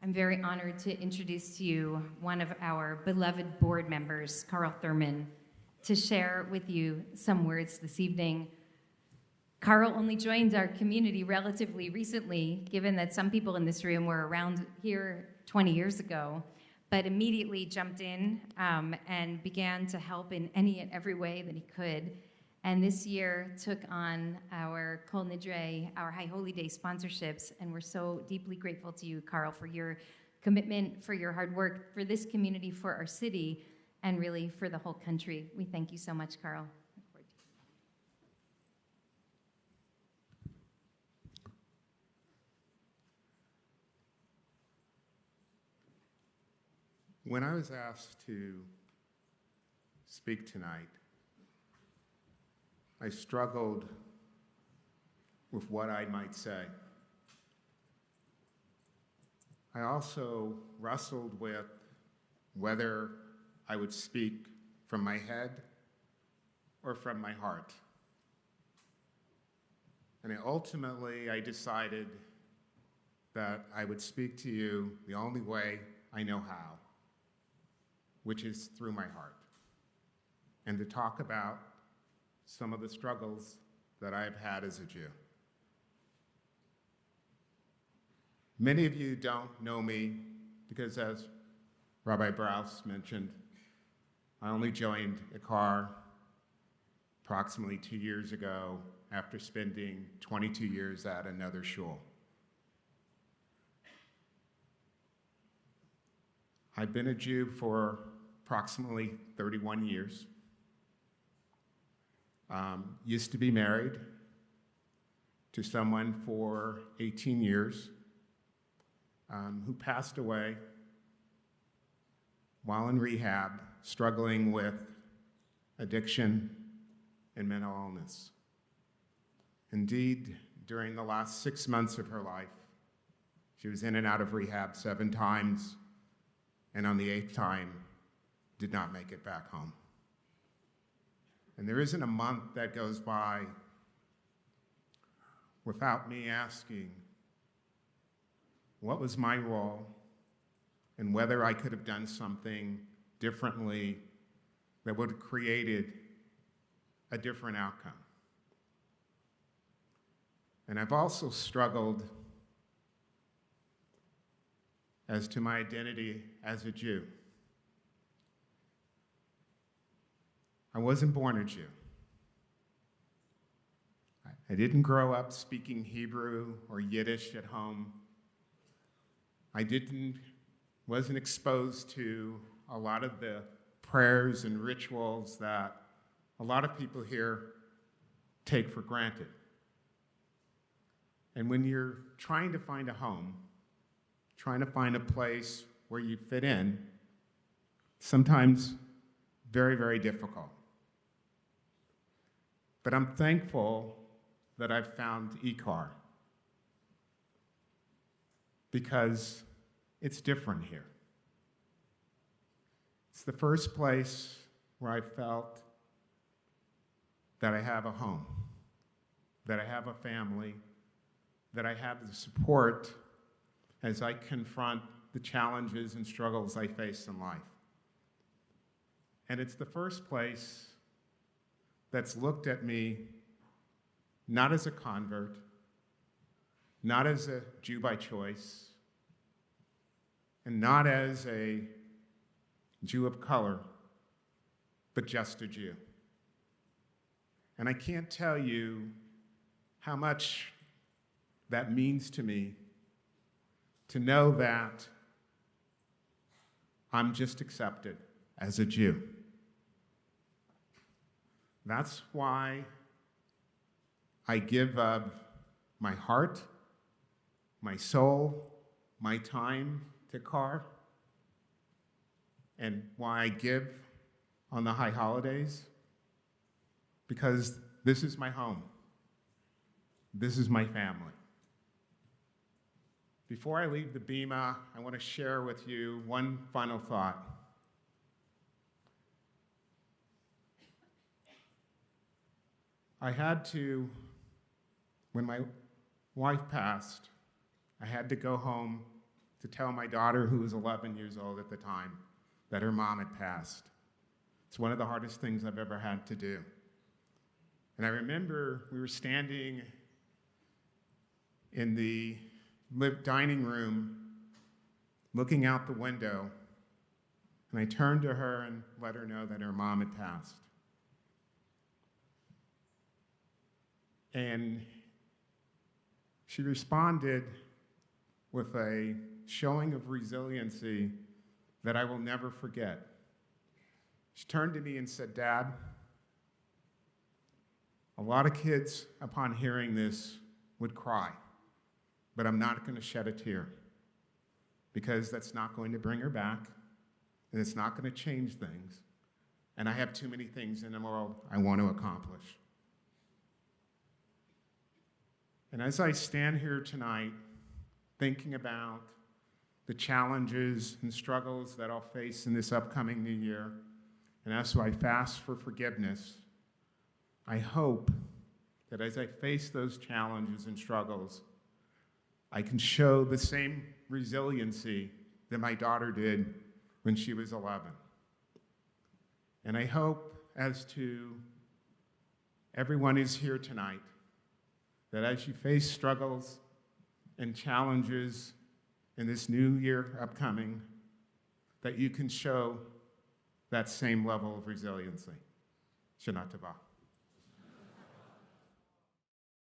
I'm very honored to introduce to you one of our beloved board members, Karl Thurman, to share with you some words this evening. Karl only joined our community relatively recently, given that some people in this room were around here 20 years ago, but immediately jumped in and began to help in any and every way that he could. And this year took on our Kol Nidre, our High Holy Day sponsorships, and we're so deeply grateful to you, Karl, for your commitment, for your hard work, for this community, for our city, and really for the whole country. We thank you so much, Karl. When I was asked to speak tonight, I struggled with what I might say. I also wrestled with whether I would speak from my head or from my heart. And ultimately, I decided that I would speak to you the only way I know how, which is through my heart, and to talk about some of the struggles that I've had as a Jew. Many of you don't know me because, as Rabbi Brous mentioned, I only joined IKAR approximately 2 years ago after spending 22 years at another shul. I've been a Jew for approximately 31 years. Used to be married to someone for 18 years who passed away while in rehab, struggling with addiction and mental illness. Indeed, during the last 6 months of her life, she was in and out of rehab 7 times, and on the 8th time, did not make it back home. And there isn't a month that goes by without me asking what was my role and whether I could have done something differently that would have created a different outcome. And I've also struggled as to my identity as a Jew. I wasn't born a Jew. I didn't grow up speaking Hebrew or Yiddish at home. I wasn't exposed to a lot of the prayers and rituals that a lot of people here take for granted. And when you're trying to find a home, trying to find a place where you fit in, sometimes very, very difficult. But I'm thankful that I've found IKAR because it's different here. It's the first place where I felt that I have a home, that I have a family, that I have the support as I confront the challenges and struggles I face in life. And it's the first place that's looked at me not as a convert, not as a Jew by choice, and not as a Jew of color, but just a Jew. And I can't tell you how much that means to me to know that I'm just accepted as a Jew. That's why I give of my heart, my soul, my time to IKAR, and why I give on the high holidays, because this is my home. This is my family. Before I leave the Bima, I want to share with you one final thought. I had to, when my wife passed, I had to go home to tell my daughter, who was 11 years old at the time, that her mom had passed. It's one of the hardest things I've ever had to do. And I remember we were standing in the dining room, looking out the window, and I turned to her and let her know that her mom had passed. And she responded with a showing of resiliency that I will never forget. She turned to me and said, "Dad, a lot of kids, upon hearing this, would cry, but I'm not going to shed a tear because that's not going to bring her back, and it's not going to change things, and I have too many things in the world I want to accomplish." And as I stand here tonight, thinking about the challenges and struggles that I'll face in this upcoming new year, and as I fast for forgiveness, I hope that as I face those challenges and struggles, I can show the same resiliency that my daughter did when she was 11. And I hope, as to everyone who's here tonight, that as you face struggles and challenges in this new year upcoming, that you can show that same level of resiliency. Shana Tova.